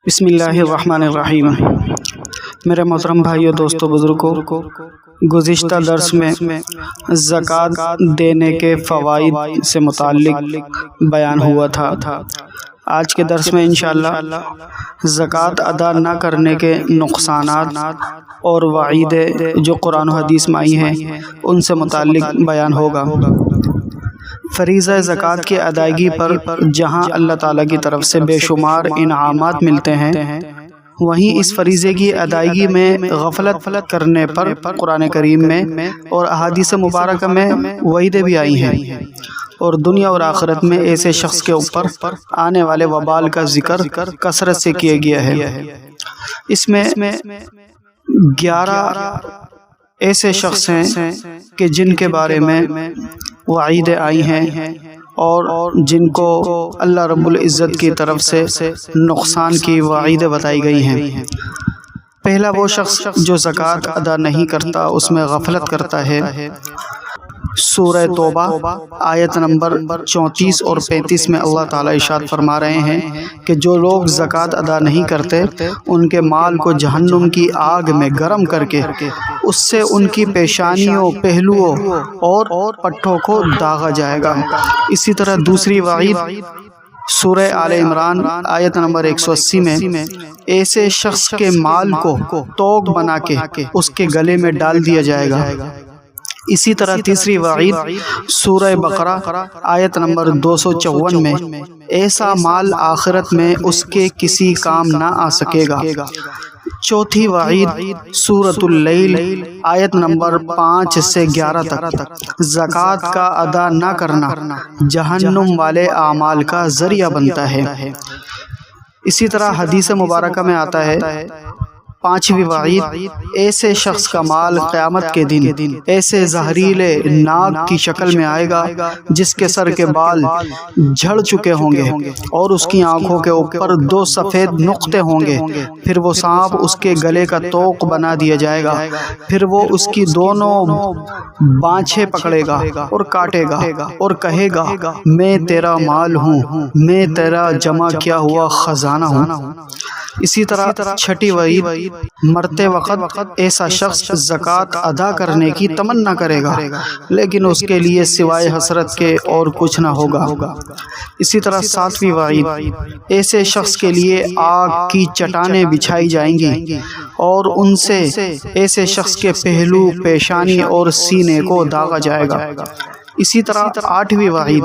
بسم اللہ الرحمن الرحیم۔ میرے محترم بھائیو، دوستو، بزرگوں، گزشتہ درس میں زکوٰۃ دینے کے فوائد سے متعلق بیان ہوا تھا۔ آج کے درس میں انشاءاللہ زکوٰۃ ادا نہ کرنے کے نقصانات اور وعیدیں جو قرآن و حدیث میں آئی ہیں ان سے متعلق بیان ہوگا۔ فریضہ زکوٰۃ کی ادائیگی پر جہاں اللہ تعالیٰ کی طرف سے بے شمار انعامات ملتے ہیں، وہیں اس فریضے کی ادائیگی میں غفلت کرنے پر قرآن کریم میں اور احادیث مبارکہ میں وعیدیں بھی آئی ہیں، اور دنیا اور آخرت میں ایسے شخص کے اوپر آنے والے وبال کا ذکر کثرت سے کیا گیا ہے۔ اس میں 11 ایسے شخص ہیں کہ جن کے بارے میں وعیدیں آئی ہیں اور جن کو اللہ رب العزت کی طرف سے نقصان کی وعیدیں بتائی گئی ہیں۔ پہلا وہ شخص جو زکوٰۃ ادا نہیں کرتا، اس میں غفلت کرتا ہے۔ سورہ توبہ آیت نمبر 34 اور 35 میں اللہ تعالیٰ ارشاد فرما رہے ہیں کہ جو لوگ زکوٰۃ ادا نہیں کرتے ان کے مال کو جہنم کی آگ میں گرم کر کے اس سے ان کی پیشانیوں، پہلوؤں اور پٹھوں کو داغا جائے گا۔ اسی طرح دوسری وعید سورہ آل عمران آیت نمبر 180 میں ایسے شخص کے مال کو توق بنا کے اس کے گلے میں ڈال دیا جائے گا۔ اسی طرح تیسری وعید سورہ بقرہ آیت نمبر 254 میں ایسا مال آخرت میں اس کے کسی کام نہ آ سکے گا۔ چوتھی وعید سورۃ اللیل آیت نمبر 5 سے 11 تک زکوٰۃ کا ادا نہ کرنا جہنم والے اعمال کا ذریعہ بنتا ہے۔ اسی طرح حدیث مبارکہ میں آتا ہے، پانچویں وعید ایسے شخص کا مال قیامت کے دن ایسے زہریلے ناگ کی شکل میں آئے گا جس کے سر کے بال جھڑ چکے ہوں گے اور اس کی آنکھوں کے اوپر 2 سفید نقطے ہوں گے۔ پھر وہ سانپ اس کے گلے کا توق بنا دیا جائے گا، پھر وہ اس کی دونوں بانچھیں پکڑے گا اور کاٹے گا اور کہے گا، میں تیرا مال ہوں، میں تیرا جمع کیا ہوا خزانہ ہوں۔ اسی طرح چھٹی وعید مرتے وقت ایسا شخص زکوٰۃ ادا کرنے کی تمنا کرے گا لیکن اس کے لیے سوائے حسرت کے اور کچھ نہ ہوگا۔ اسی طرح ساتویں وعید ایسے شخص کے لیے آگ کی چٹانیں بچھائی جائیں گی اور ان سے ایسے شخص کے پہلو، پیشانی اور سینے کو داغا جائے گا۔ اسی طرح 8ویں وعید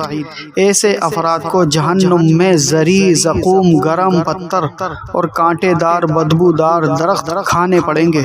ایسے افراد کو جہنم میں زری، زقوم، گرم پتھر اور کانٹے دار بدبودار درخت کھانے پڑیں گے۔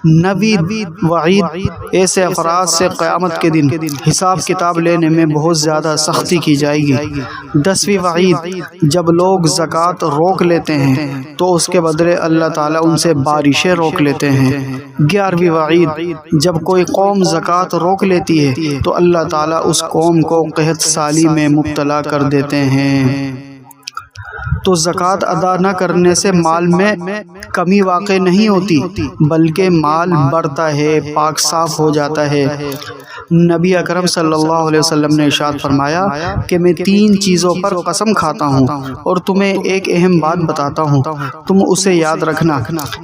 9ویں وعید ایسے افراد سے قیامت کے دن حساب کتاب لینے میں بہت زیادہ سختی کی جائے گی۔ 10ویں وعید جب لوگ زکوٰۃ روک لیتے ہیں تو اس کے بدلے اللہ تعالیٰ ان سے بارشیں روک لیتے ہیں۔ 11ویں وعید جب کوئی قوم زکوٰۃ روک لیتی ہے تو اللہ تعالیٰ اس قوم کو قحط سالی میں مبتلا کر دیتے ہیں۔ تو زکوٰۃ ادا نہ کرنے سے مال میں کمی واقع نہیں ہوتی بلکہ مال بڑھتا ہے، پاک صاف ہو جاتا ہے۔ نبی اکرم صلی اللہ علیہ وسلم نے ارشاد فرمایا کہ میں 3 چیزوں پر قسم کھاتا ہوں اور تمہیں ایک اہم بات بتاتا ہوں، تم اسے یاد رکھنا۔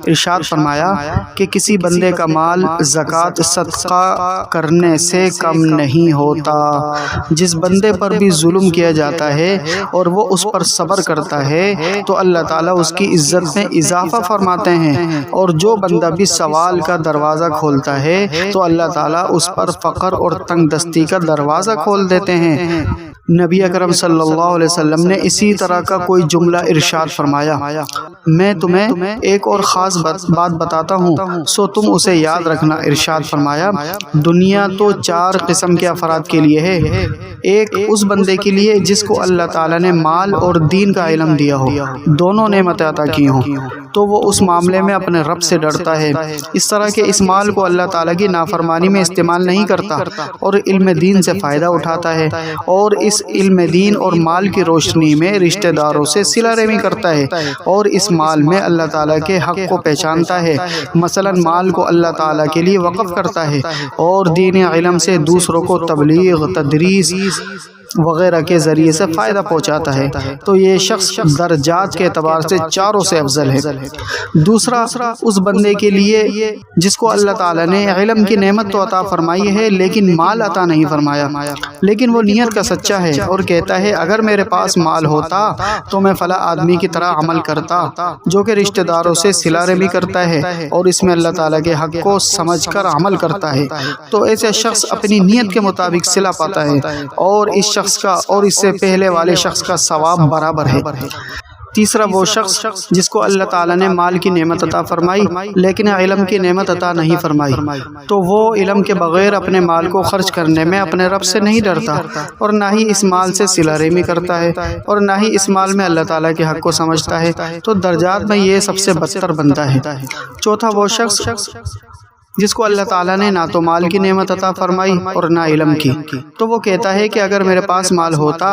ارشاد فرمایا کہ کسی بندے کا مال زکوٰۃ صدقہ کرنے سے کم نہیں ہوتا۔ جس بندے پر بھی ظلم کیا جاتا ہے اور وہ اس پر صبر کرتا ہے تو اللہ تعالیٰ اس کی عزت میں اضافہ فرماتے ہیں، اور جو بندہ بھی سوال کا دروازہ کھولتا ہے تو اللہ تعالیٰ اس پر فقر اور تنگ دستی کا دروازہ کھول دیتے ہیں۔ نبی اکرم صلی اللہ علیہ وسلم نے اسی طرح کا کوئی جملہ ارشاد فرمایا، میں تمہیں ایک اور خاص بات بتاتا ہوں سو تم اسے یاد رکھنا۔ ارشاد فرمایا، دنیا تو 4 قسم کے افراد کے لیے ہے، ایک اس بندے کے لیے جس کو اللہ تعالیٰ نے مال اور دین کا علم دیا ہو، دونوں نعمتیں عطا کی ہوں تو وہ اس معاملے میں اپنے رب سے ڈرتا ہے، اس طرح کہ اس مال کو اللہ تعالیٰ کی نافرمانی میں استعمال نہیں کرتا اور علم دین سے فائدہ اٹھاتا ہے، اور اس علم دین اور مال کی روشنی میں رشتہ داروں سے صلہ رحمی کرتا ہے، اور اس مال میں اللہ تعالیٰ کے حق کو پہچانتا ہے۔ مثلا مال کو اللہ تعالیٰ کے لیے وقف کرتا ہے اور دین علم سے دوسروں کو تبلیغ، تدریس وغیرہ کے ذریعے سے فائدہ پہنچاتا ہے تو یہ شخص درجات کے اعتبار سے چاروں سے افضل ہے۔ دوسرا، اس بندے کے لیے جس کو اللہ تعالیٰ نے علم کی نعمت تو عطا فرمائی ہے لیکن مال عطا نہیں فرمایا، لیکن وہ نیت کا سچا ہے اور کہتا ہے اگر میرے پاس مال ہوتا تو میں فلاں آدمی کی طرح عمل کرتا جو کہ رشتہ داروں سے صلہ رحمی کرتا ہے اور اس میں اللہ تعالیٰ کے حق کو سمجھ کر عمل کرتا ہے، تو ایسے شخص اپنی نیت کے مطابق صلہ پاتا ہے اور اس شخص کا اور اس سے پہلے والے شخص کا ثواب برابر ہے۔ تیسرا، وہ شخص جس کو اللہ تعالیٰ نے مال کی نعمت عطا فرمائی لیکن علم کی نعمت عطا نہیں فرمائی، تو وہ علم کے بغیر اپنے مال کو خرچ کرنے میں اپنے رب سے نہیں ڈرتا اور نہ ہی اس مال سے صلہ رحمی کرتا ہے اور نہ ہی اس مال میں اللہ تعالیٰ کے حق کو سمجھتا ہے، تو درجات میں یہ سب سے بدتر بنتا ہے۔ چوتھا، وہ شخص جس کو اللہ تعالیٰ نے نہ تو مال کی نعمت عطا فرمائی اور نہ علم کی، تو وہ کہتا ہے کہ اگر میرے پاس مال ہوتا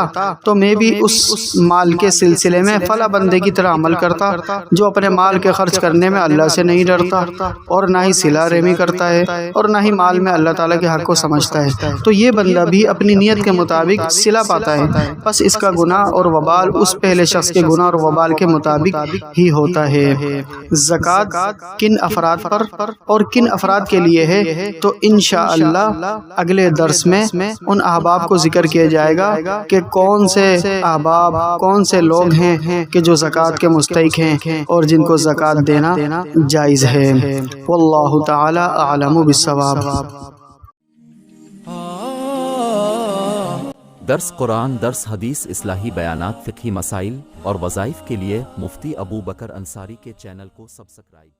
تو میں بھی اس مال کے سلسلے میں فلاں بندے کی طرح عمل کرتا جو اپنے مال کے خرچ کرنے میں اللہ سے نہیں ڈرتا اور نہ ہی صلہ رحمی کرتا ہے اور نہ ہی مال میں اللہ تعالیٰ کے حق کو سمجھتا ہے، تو یہ بندہ بھی اپنی نیت کے مطابق صلہ پاتا ہے، بس اس کا گناہ اور وبال اس پہلے شخص کے گناہ اور وبال کے مطابق ہی ہوتا ہے۔ زکوٰۃ کن افراد پر اور کن افراد کے لیے ہے تو انشاءاللہ اگلے درس میں ان احباب کو ذکر کیا جائے گا کہ کون سے احباب، کون سے لوگ ہیں کہ جو زکوٰۃ کے مستحق ہیں اور جن کو زکوٰۃ دینا جائز ہے۔ واللہ تعالی اعلم بالصواب۔ درس قرآن، درس حدیث، اصلاحی بیانات، فقہی مسائل اور وظائف کے لیے مفتی ابو بکر انصاری کے چینل کو سبسکرائب